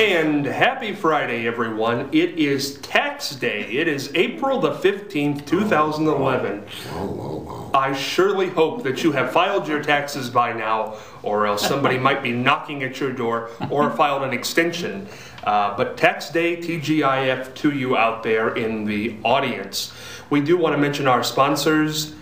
And happy Friday, everyone. It is tax day. It is April the 15th, 2011. I surely hope that you have filed your taxes by now, or else somebody might be knocking at your door or filed an extension. But tax day, TGIF to you out there in the audience. We do want to mention our sponsors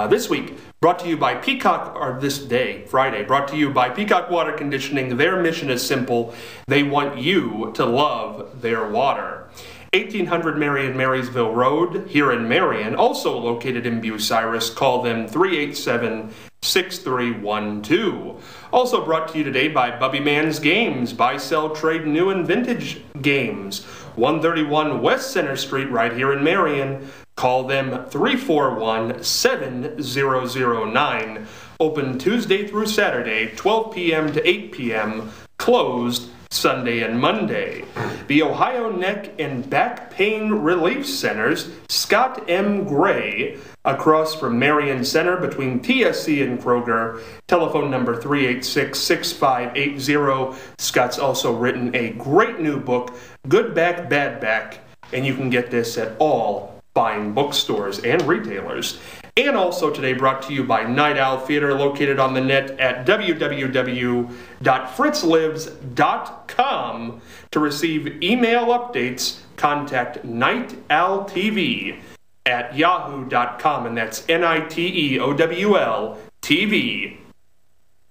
this week. Brought to you by Peacock, or this day, Friday, brought to you by Peacock Water Conditioning. Their mission is simple. They want you to love their water. 1800 Marion Marysville Road here in Marion, also located in Bucyrus. Call them 387-6312. Also brought to you today by Bubby Man's Games. Buy, sell, trade new and vintage games. 131 West Center Street right here in Marion. Call them 341-7009. Open Tuesday through Saturday, 12 p.m. to 8 p.m. Closed Sunday and Monday. The Ohio Neck and Back Pain Relief Centers, Scott M. Gray, across from Marion Center between TSC and Kroger. Telephone number 386-6580. Scott's also written a great new book, Good Back, Bad Back, and you can get this at all fine bookstores and retailers. And also today brought to you by Nite Owl Theater, located on the net at www.fritzlives.com. To receive email updates, contact NiteOwlTV at yahoo.com, and that's NITEOWL TV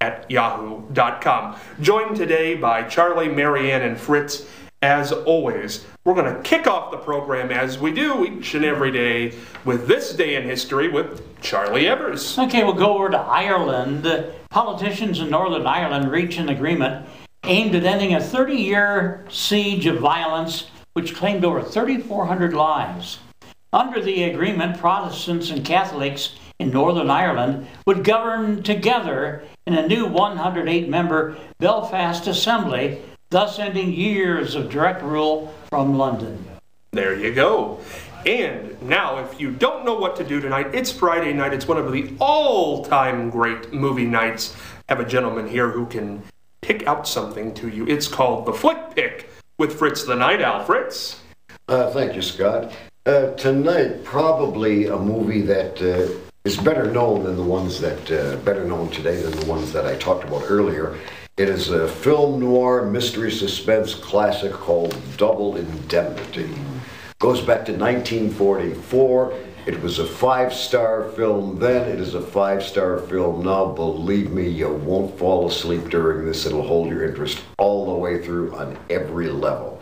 at yahoo.com. Joined today by Charlie, Marianne, and Fritz. As always, we're going to kick off the program as we do each and every day with This Day in History with Charlie Evers. Okay, we'll go over to Ireland. Politicians in Northern Ireland reached an agreement aimed at ending a 30-year siege of violence which claimed over 3,400 lives. Under the agreement, Protestants and Catholics in Northern Ireland would govern together in a new 108-member Belfast Assembly, thus ending years of direct rule from London. There you go. And now, if you don't know what to do tonight, it's Friday night. It's one of the all-time great movie nights. I have a gentleman here who can pick out something to you. It's called The Flick Pick with Fritz the Nite Owl. Fritz? Thank you, Scott. Tonight, probably a movie that is better known than the ones that, better known today than the ones that I talked about earlier. It is a film noir mystery suspense classic called Double Indemnity. Goes back to 1944. It was a 5-star film then. It is a 5-star film now. Believe me, you won't fall asleep during this. It'll hold your interest all the way through on every level.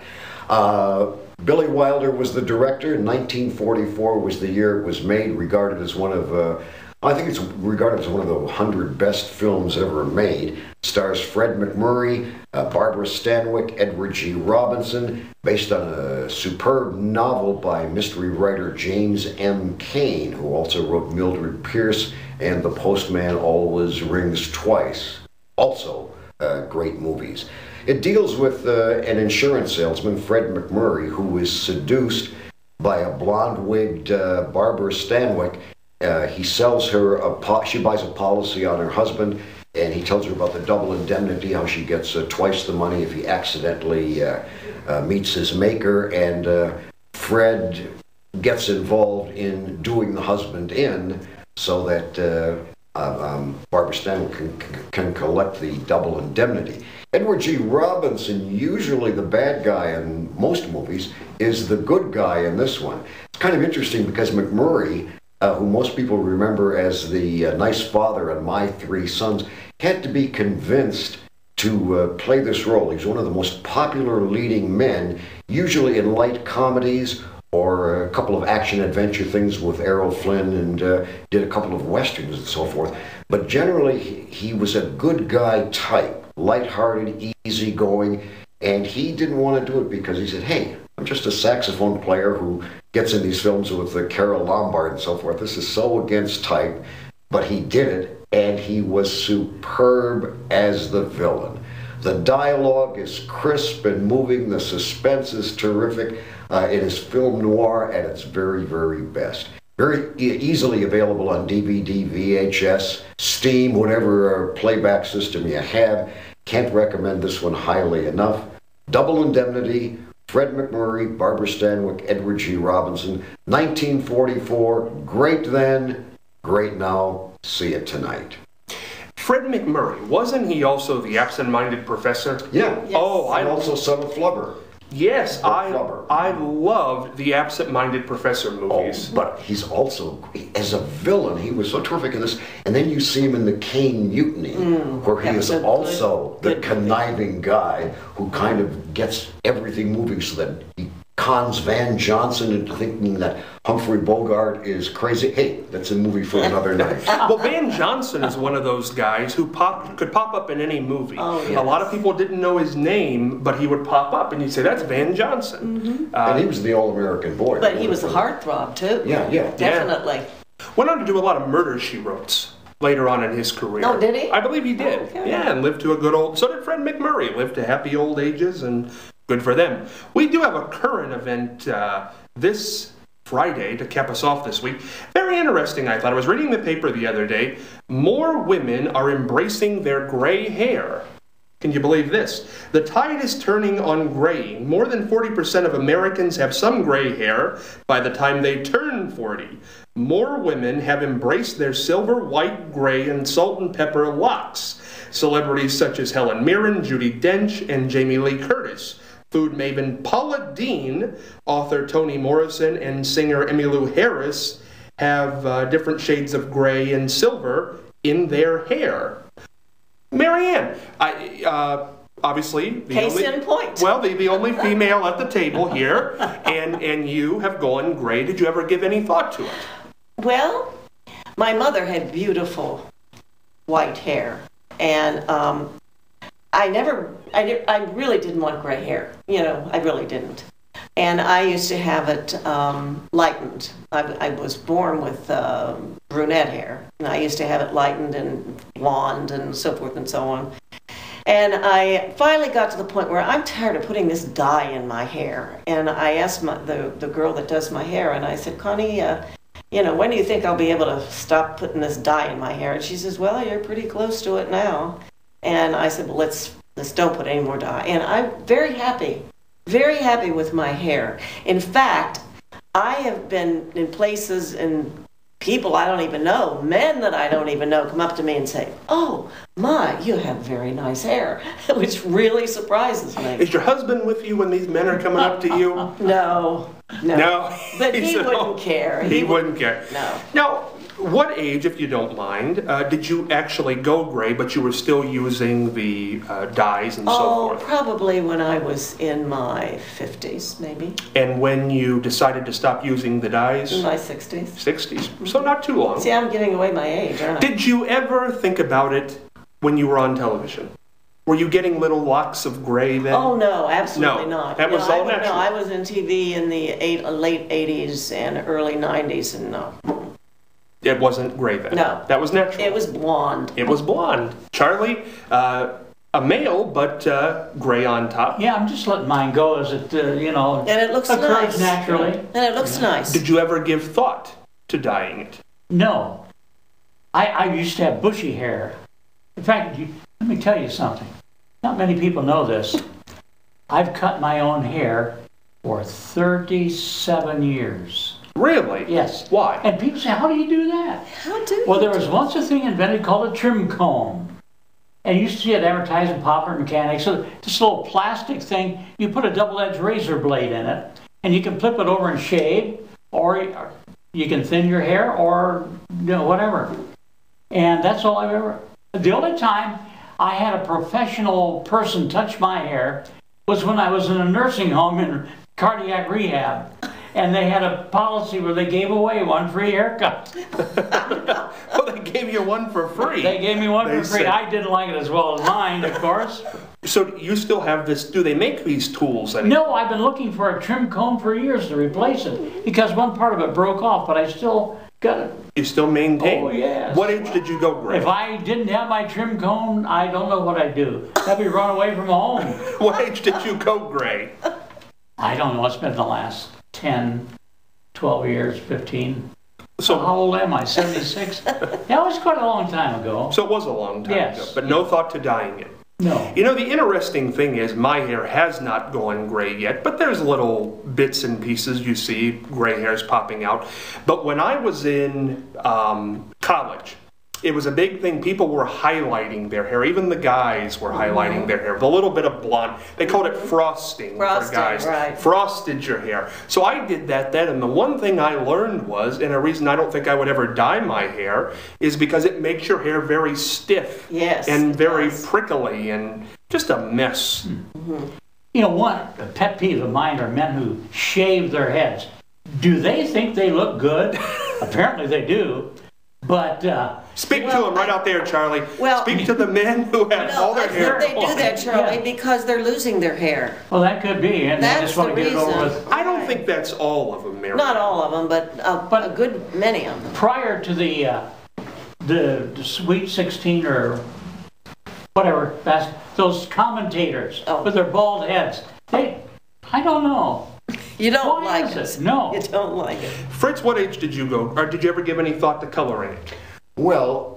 Billy Wilder was the director. 1944 was the year it was made, regarded as one of I think it's regarded as one of the 100 best films ever made. Stars Fred MacMurray, Barbara Stanwyck, Edward G. Robinson, based on a superb novel by mystery writer James M. Cain, who also wrote Mildred Pierce and The Postman Always Rings Twice. Also great movies. It deals with an insurance salesman, Fred MacMurray, who is seduced by a blonde-wigged Barbara Stanwyck. He sells her she buys a policy on her husband, and he tells her about the double indemnity, how she gets twice the money if he accidentally meets his maker, and Fred gets involved in doing the husband in so that Barbara Stanwyck can collect the double indemnity. Edward G. Robinson, usually the bad guy in most movies, is the good guy in this one. It's kind of interesting because MacMurray, who most people remember as the nice father on My Three Sons, had to be convinced to play this role. He's one of the most popular leading men, usually in light comedies or a couple of action-adventure things with Errol Flynn, and did a couple of westerns and so forth. But generally, he was a good guy type, lighthearted, easygoing, and he didn't want to do it because he said, hey, I'm just a saxophone player who gets in these films with Carole Lombard and so forth. This is so against type, but he did it, and he was superb as the villain. The dialogue is crisp and moving. The suspense is terrific. It is film noir at its very, very best. Very easily available on DVD, VHS, Steam, whatever playback system you have. Can't recommend this one highly enough. Double Indemnity, Fred McMurray, Barbara Stanwyck, Edward G. Robinson, 1944, great then, great now, see it tonight. Fred McMurray, wasn't he also the absent-minded professor? Yeah. Yes. Oh, And also son of Flubber. yes, Flubber. I loved the absent-minded professor Oh, movies. but he's also, as a villain, he was so terrific in this. And then you see him in the Caine Mutiny, where he that is was a also good the movie. conniving guy who kind of gets everything moving so that he cons Van Johnson into thinking that Humphrey Bogart is crazy. Hey, that's a movie for another night. Well, Van Johnson is one of those guys who could pop up in any movie. Oh, A lot of people didn't know his name, but he would pop up, and you'd say, that's Van Johnson. And he was the all-American boy. But he was a heartthrob, too. Yeah. Definitely. Went on to do a lot of murder, she wrote later on in his career. Oh, did he? I believe he did. Oh, okay. Yeah, and lived to a good old... So did Fred McMurray. Lived to happy old ages, and good for them. We do have a current event this Friday to cap us off this week. Very interesting, I thought. I was reading the paper the other day. More women are embracing their gray hair. Can you believe this? The tide is turning on graying. More than 40% of Americans have some gray hair by the time they turn 40. More women have embraced their silver, white, gray, and salt and pepper locks. Celebrities such as Helen Mirren, Judi Dench, and Jamie Lee Curtis. Food maven Paula Deen, author Toni Morrison, and singer Emmylou Harris have different shades of gray and silver in their hair. Marianne, obviously Case in point. Well, the only female at the table here, and you have gone gray. Did you ever give any thought to it? Well, my mother had beautiful white hair, and I really didn't want gray hair. You know, I really didn't. And I used to have it lightened. I was born with brunette hair, and I used to have it lightened and blonde and so forth and so on. And I finally got to the point where I'm tired of putting this dye in my hair. And I asked the girl that does my hair, and I said, Connie, when do you think I'll be able to stop putting this dye in my hair? And she says, well, you're pretty close to it now. And I said, well, let's don't put any more dye. And I'm very happy with my hair. In fact, I have been in places and people I don't even know, men that I don't even know, come up to me and say, oh, my, you have very nice hair, which really surprizes me. Is your husband with you when these men are coming up to you? No. But he wouldn't care. He wouldn't care. No. Now, what age, if you don't mind, did you actually go gray, but you were still using the dyes and so forth? Probably when I was in my 50s, maybe. And when you decided to stop using the dyes? In my 60s. 60s. So not too long. See, I'm giving away my age, aren't I? Did you ever think about it when you were on television? Were you getting little locks of gray then? Oh, no, absolutely No, not. that was all natural. No, I was in TV in the late 80s and early 90s, and no. It wasn't gray then? No. That was natural? It was blonde. It was blonde. Charlie, a male, but gray on top. Yeah, I'm just letting mine go as it, And it looks occurs nice. naturally. And it looks nice. Did you ever give thought to dyeing it? No. I used to have bushy hair. In fact, let me tell you something. Not many people know this. I've cut my own hair for 37 years. Really? Yes. Why? And people say, how do you do that? How do Well, you there was once a thing invented called a trim comb. And you used to see it advertised in Popular Mechanics. So this little plastic thing, you put a double-edged razor blade in it, and you can flip it over and shave, or you can thin your hair, or whatever. And that's all I've ever... The only time I had a professional person touch my hair was when I was in a nursing home in cardiac rehab. And they had a policy where they gave away one free haircut. Well, they gave you one for free. They gave me one They for free. said- I didn't like it as well as mine, of course. So you still have this, do they make these tools anymore? No, I've been looking for a trim comb for years to replace it because one part of it broke off, but I still got it. You still maintain? Oh, yes. What age did you go gray? If I didn't have my trim comb, I don't know what I'd do. I'd be run away from home. What age did you go gray? I don't know. It's been the last 10, 12 years, 15. So How old am I? 76? Yeah, it was quite a long time ago. So it was a long time Yes. ago, but no thought to dyeing it. No. You know, the interesting thing is my hair has not gone gray yet, but there's little bits and pieces you see, gray hairs popping out. But when I was in college, it was a big thing. People were highlighting their hair. Even the guys were highlighting their hair with a little bit of blonde. They called it frosting for guys. Right. Frosted your hair. So I did that then, and the one thing I learned was, and a reason I don't think I would ever dye my hair, is because it makes your hair very stiff. Yes, and very does. prickly and just a mess. You know, a pet peeve of mine are men who shave their heads. Do they think they look good? Apparently they do. But Speak to them right out there, Charlie. Well, Speak to the men who have all their hair. They do that, Charlie, because they're losing their hair. Well, that could be, and they That's just want to the get it over reason. with. I don't think that's all of them, Marion. Not all of them, but a good many of them. Prior to the Sweet 16 or whatever, those commentators with their bald heads, I don't know. You don't Why like is it. it? No. You don't like it. Fritz, what age did you go, or did you ever give any thought to coloring it? Well,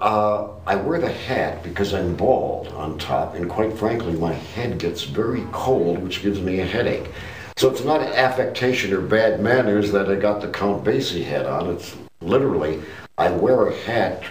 I wear the hat because I'm bald on top, and quite frankly, my head gets very cold, which gives me a headache. So it's not an affectation or bad manners that I got the Count Basie hat on. It's literally, I wear a hat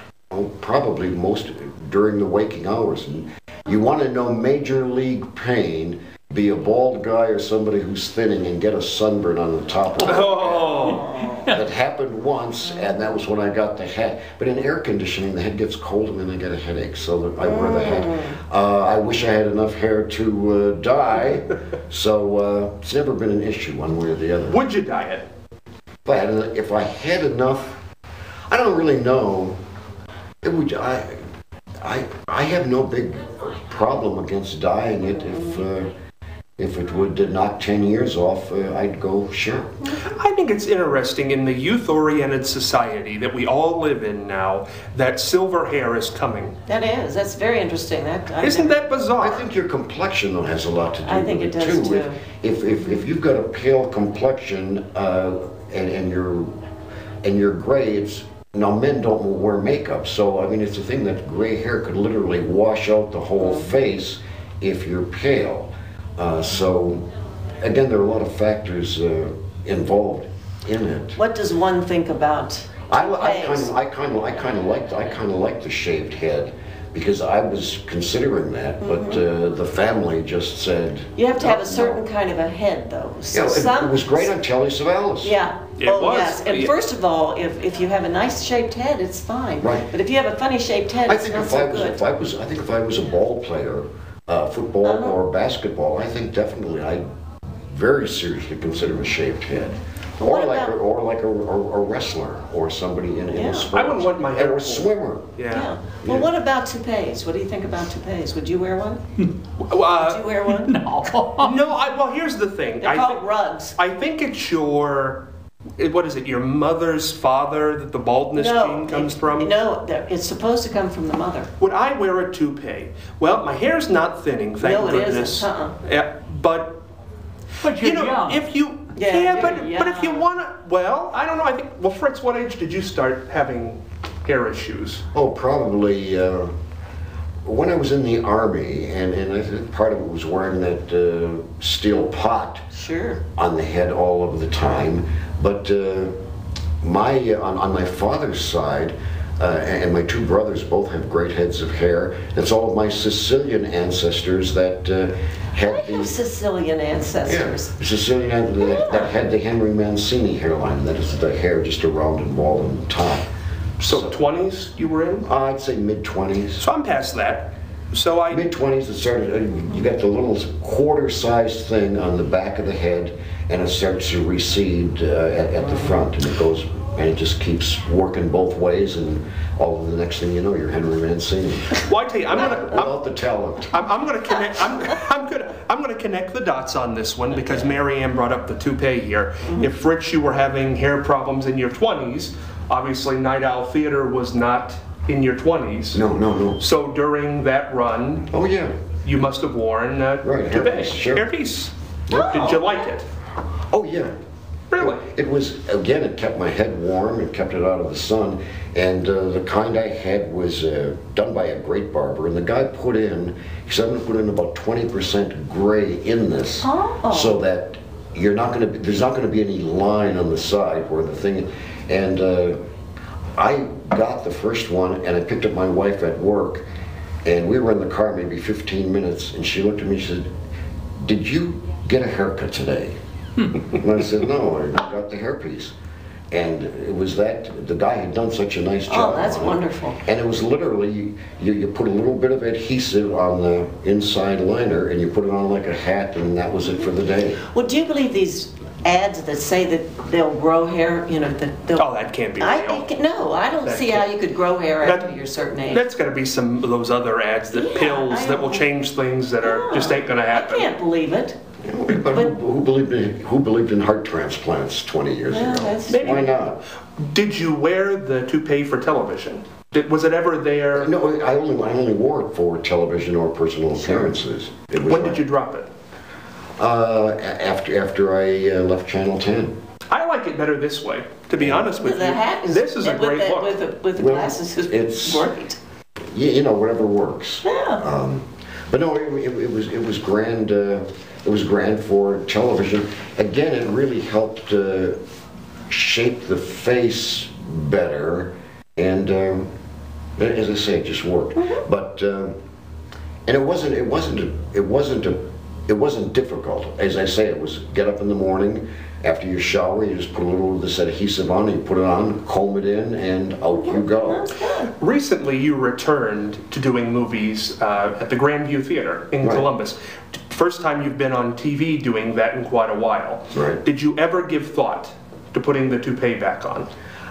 probably most during the waking hours. And you want to know major league pain, be a bald guy or somebody who's thinning and get a sunburn on the top of it. Oh. That happened once, and that was when I got the hat. But in air conditioning, the head gets cold and then I get a headache, so I wear the hat. I wish I had enough hair to dye, so it's never been an issue one way or the other. Would you dye it? If I had enough, I don't really know. It would. I have no big problem against dyeing it if it would knock 10 years off, I'd go, sure. I think it's interesting in the youth-oriented society that we all live in now that silver hair is coming. That is. That's very interesting. Isn't that bizarre? I think your complexion though has a lot to do I think with it does too. If you've got a pale complexion and you're gray, it's now men don't wear makeup, so I mean it's a thing that gray hair could literally wash out the whole face if you're pale. So, again, there are a lot of factors involved in it. What does one think about I kind of like the shaved head because I was considering that, but the family just said You have to have a certain kind of a head, though. So it was great on Telly Savalas. Yeah. It was. Yes. And first of all, if you have a nice shaped head, it's fine. Right. But if you have a funny shaped head, it's not so good. I think if I was a ball player, football or basketball, I think definitely I'd very seriously consider a shaved head. Or like a wrestler or somebody in a sport. I wouldn't want my hair or a swimmer. Yeah. Well, what about toupees? What do you think about toupees? Would you wear one? Would you wear one? No. Well, here's the thing. They're called rugs. I think it's your mother's father that the baldness gene comes from? No, it's supposed to come from the mother. Would I wear a toupee? Well, my hair's not thinning, thank goodness. Isn't. Yeah, but you're young. if you but if you want to, well, I don't know. I think. Well, Fritz, what age did you start having hair issues? Oh, probably when I was in the Army, and I think part of it was wearing that steel pot on the head all of the time. But on my father's side, and my two brothers both have great heads of hair. It's all of my Sicilian ancestors that had the Sicilian ancestors. Yeah, Sicilian that had the Henry Mancini hairline. That is the hair just around and bald and top. So 20s you were in? I'd say mid-20s. So I'm past that. So mid-20s, it started. You got the little quarter-sized thing on the back of the head, and it starts to recede at the front, and it goes, and it just keeps working both ways, and all of the next thing you know, you're Henry Mancini. Well, I tell you, without the talent. I'm going to connect. I'm going to connect the dots on this one because Marianne brought up the toupee here. If Fritz, you were having hair problems in your 20s, obviously Nite Owl Theater was not in your 20s. No. So during that run, you must have worn toupee, hairpiece. Yep. Did you like it? Oh yeah. Really? It was, again, it kept my head warm, it kept it out of the sun, and the kind I had was done by a great barber, and the guy he said, I'm going to put in about 20% gray in this, so that there's not going to be any line on the side where the thing, and I got the first one, and I picked up my wife at work, and we were in the car maybe 15 minutes, and she looked at me and said, did you get a haircut today? And I said, no, I got the hairpiece. And it was that, the guy had done such a nice job. Oh, that's wonderful. And it was literally, you put a little bit of adhesive on the inside liner, and you put it on like a hat, and that was it for the day. Well, do you believe these ads that say that they'll grow hair, that they'll... Oh, that can't be real. I don't see how you could grow hair after you're a certain age. That's got to be some of those other ads, pills that will change things that just ain't going to happen. I can't believe it. But who believed in heart transplants 20 years ago? Why not? Did you wear the toupee for television? Was it ever there? No, I only wore it for television or personal appearances. When did you drop it? After I left Channel 10. I like it better this way, to be honest with you. The hat This is a great look. With the glasses, it's great. Whatever works. Yeah. But no, it was grand. It was grand for television. Again, it really helped shape the face better, and as I say, it just worked. But and it wasn't difficult. As I say, it was get up in the morning. After you shower, you just put a little of this adhesive on, and you put it on, comb it in, and out you go. Recently, you returned to doing movies at the Grandview Theater in Columbus. First time you've been on TV doing that in quite a while. Right. Did you ever give thought to putting the toupee back on?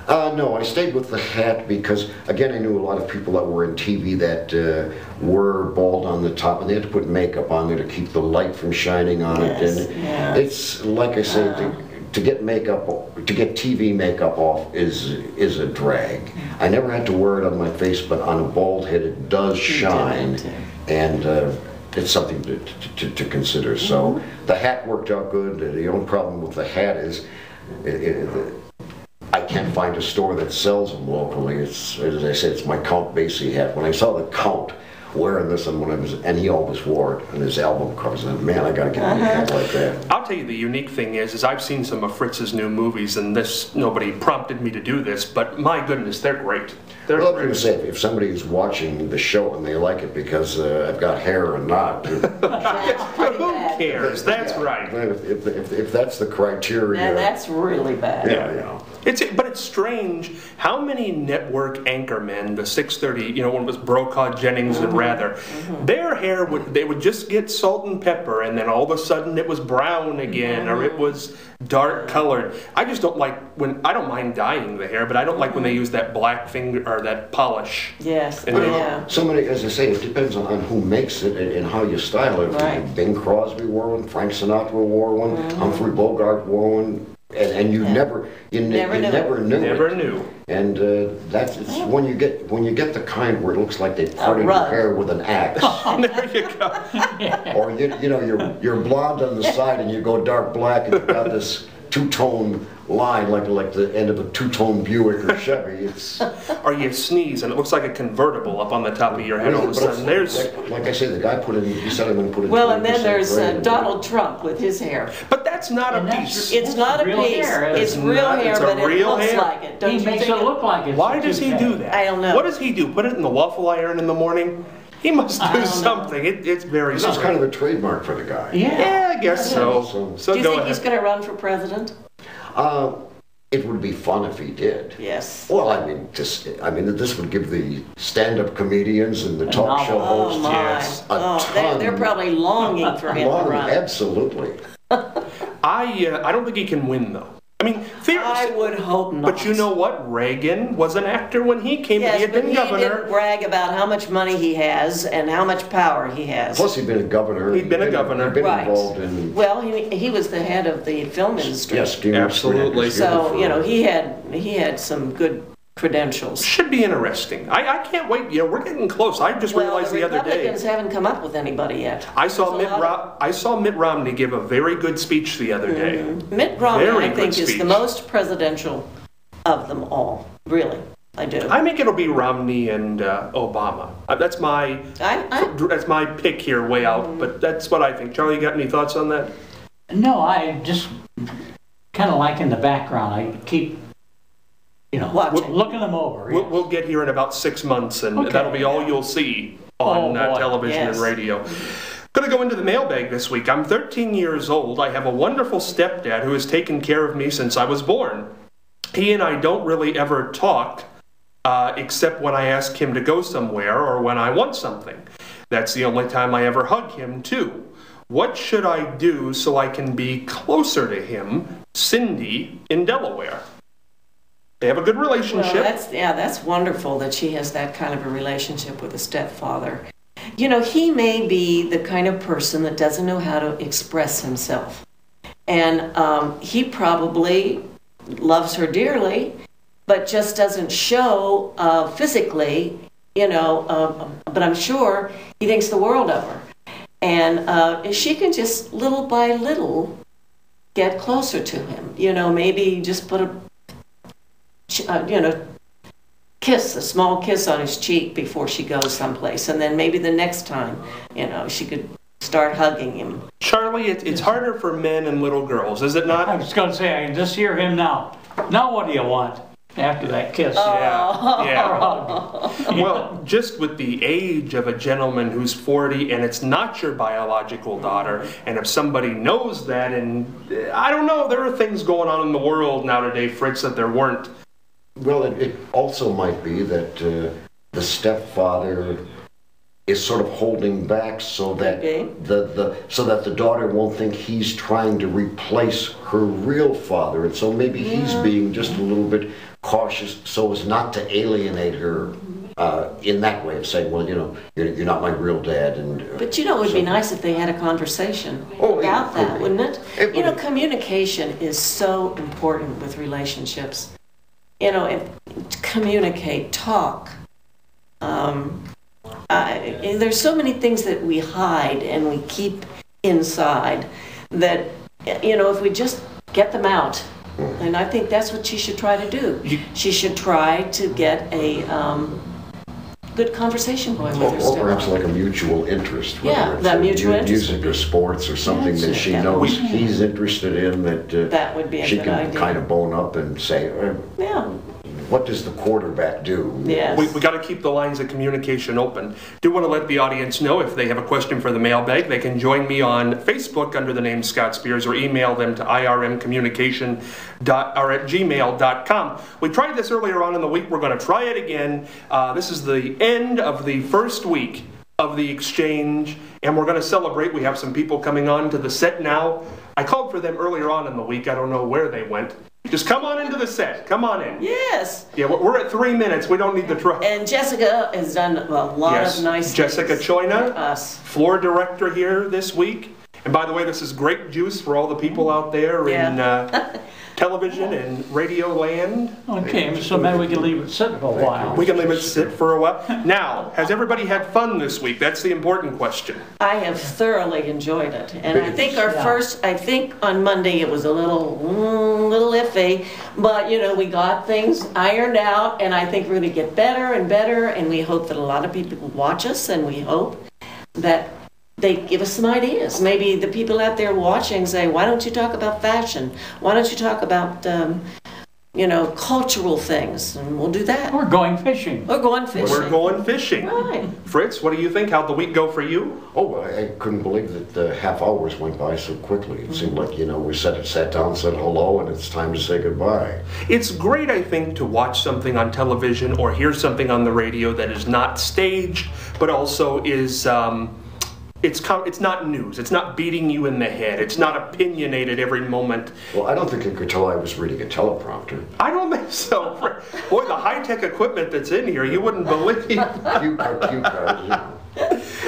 No, I stayed with the hat because, again, I knew a lot of people that were in TV that were bald on the top, and they had to put makeup on there to keep the light from shining on it. And it's, like I say, to get TV makeup off is a drag. I never had to wear it on my face, but on a bald head it does shine, and it's something to consider. So the hat worked out good. The only problem with the hat is I can't find a store that sells them locally. It's, as I said, it's my Count Basie hat. When I saw the Count wearing this, and he always wore it in his album covers, and man, I gotta get a hat like that. I'll tell you, the unique thing is I've seen some of Fritz's new movies, and nobody prompted me to do this, but my goodness, they're great. Well, I'm going to say, if somebody is watching the show and they like it because I've got hair and not, who cares? That's right. If that's the criteria, that's really bad. Yeah. But it's strange how many network anchormen, the 6:30, when it was Brokaw, Jennings, and Rather, their hair they would just get salt and pepper, and then all of a sudden it was brown again, or it was dark colored. I just don't like I don't mind dyeing the hair, but I don't like when they use that black finger or that polish. Yes. Somebody, as I say, it depends on who makes it and how you style it. Right. Bing Crosby wore one, Frank Sinatra wore one, Humphrey Bogart wore one. And you never knew. And that's when you get the kind where it looks like they parted your hair with an axe. There you go. Or you're blonde on the side and you go dark black and you've got this two-tone line like the end of a two-tone Buick or Chevy. Or you sneeze and it looks like a convertible up on the top of your head all of a sudden. Like I say, the guy he said I'm going to put it. Well, and then there's Donald Trump with his hair. But that's not a piece. It's not a piece. It's real hair, but it looks like it. He makes it look like it. Why does he do that? I don't know. What does he do? Put it in the waffle iron in the morning? He must do something. It's very This is kind of a trademark for the guy. Yeah, I guess so. Do you think he's going to run for president? It would be fun if he did. Yes. Well, this would give the stand-up comedians and the talk show hosts a ton. They're probably longing for him to run. Absolutely. I don't think he can win though. I mean, I would hope not. But you know what? Reagan was an actor when he came. Yes, he had been governor. He didn't brag about how much money he has and how much power he has. Plus, he'd been a governor. He'd been a governor. He'd been involved in. Well, he was the head of the film industry. Yes, absolutely. So he had some good credentials. Should be interesting. I can't wait. You know, we're getting close. I just realized the other day. Republicans haven't come up with anybody yet. I saw Mitt Romney give a very good speech the other day. Mitt Romney, Very I think, good is the speech. most presidential of them all. Really, I do. I think it'll be Romney and Obama. That's my pick here, way out. But that's what I think. Charlie, you got any thoughts on that? No, I just kind of like in the background. I keep, Watching. looking them over. Yes. We'll get here in about 6 months, and Okay. that'll be all you'll see on Oh, boy. television Yes. and radio. Going to go into the mailbag this week. I'm 13 years old. I have a wonderful stepdad who has taken care of me since I was born. He and I don't really ever talk, except when I ask him to go somewhere or when I want something. That's the only time I ever hug him, too. What should I do so I can be closer to him? Cindy in Delaware. They have a good relationship. Well, that's wonderful that she has that kind of a relationship with a stepfather. You know, he may be the kind of person that doesn't know how to express himself. And he probably loves her dearly, but just doesn't show physically, but I'm sure he thinks the world of her. And she can just little by little get closer to him. Maybe just put a kiss, a small kiss on his cheek before she goes someplace. And then maybe the next time, she could start hugging him. Charlie, it's harder for men and little girls, is it not? I was going to say, I can just hear him now. Now what do you want after that kiss? Yeah. Well, just with the age of a gentleman who's 40 and it's not your biological daughter, and if somebody knows that, and I don't know, there are things going on in the world nowadays, Fritz, that there weren't. Well, it also might be that the stepfather is sort of holding back so that the daughter won't think he's trying to replace her real father, and so maybe he's being just a little bit cautious so as not to alienate her in that way of saying, well, you're not my real dad. But it would be nice if they had a conversation about that, wouldn't it? Communication is so important with relationships. Communicate, talk. There's so many things that we hide and we keep inside that, if we just get them out, and I think that's what she should try to do. She should try to get a good conversation going with her or stepmother. perhaps like a mutual interest. Yeah, whether that it's mutual interest. music or sports or something that she knows he's interested in, That would be a she good can idea. kind of bone up and say, what does the quarterback do? Yes. We got to keep the lines of communication open. Do want to let the audience know if they have a question for the mailbag, they can join me on Facebook under the name Scott Spears or email them to irmcommunication@gmail.com. We tried this earlier on in the week. We're going to try it again. This is the end of the first week of the exchange, and we're going to celebrate. We have some people coming on to the set now. I called for them earlier on in the week. I don't know where they went. Just come on into the set. Come on in. Yes. Yeah, we're at 3 minutes. We don't need to try. And Jessica has done a lot of nice Jessica things Choina, for us. floor director here this week. And by the way, this is grape juice for all the people out there in television and radio land. Okay, so maybe we can leave it sit for a while. We can leave it sit for a while. Now, has everybody had fun this week? That's the important question. I have thoroughly enjoyed it. And I think I think on Monday it was a little iffy, but we got things ironed out, and I think we're going to get better and better, and we hope that a lot of people will watch us, and we hope that they give us some ideas. Maybe the people out there watching say, why don't you talk about fashion? Why don't you talk about, cultural things? And we'll do that. We're going fishing. We're going fishing. We're going fishing. Right. Fritz, what do you think? How'd the week go for you? Oh, I couldn't believe that the half hours went by so quickly. It seemed like, we sat down, said hello, and it's time to say goodbye. It's great, I think, to watch something on television or hear something on the radio that is not staged, but also is... It's not news. It's not beating you in the head. It's not opinionated every moment. Well, I don't think you could tell I was reading a teleprompter. I don't think so. Boy, the high-tech equipment that's in here, you wouldn't believe. Cue cards,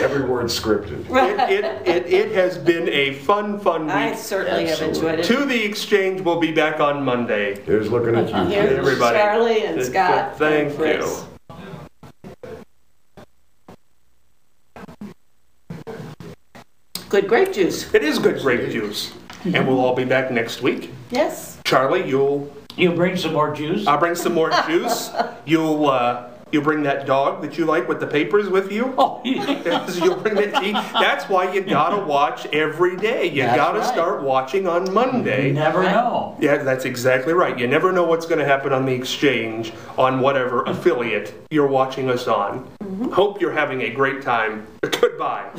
Every word scripted. It has been a fun week. I certainly have enjoyed it. To the Exchange will be back on Monday. Here's looking at you. Here's Everybody. Charlie and Scott. Thank and Fritz. you. Good grape juice. It is good grape juice. And we'll all be back next week. Yes. Charlie, you'll bring some more juice? I'll bring some more juice. You'll bring that dog that you like with the papers with you. Oh, yeah. You'll bring that tea. That's why you gotta watch every day. You That's gotta right. start watching on Monday. You never know. Yeah, that's exactly right. You never know what's going to happen on the Exchange on whatever affiliate you're watching us on. Hope you're having a great time. Goodbye.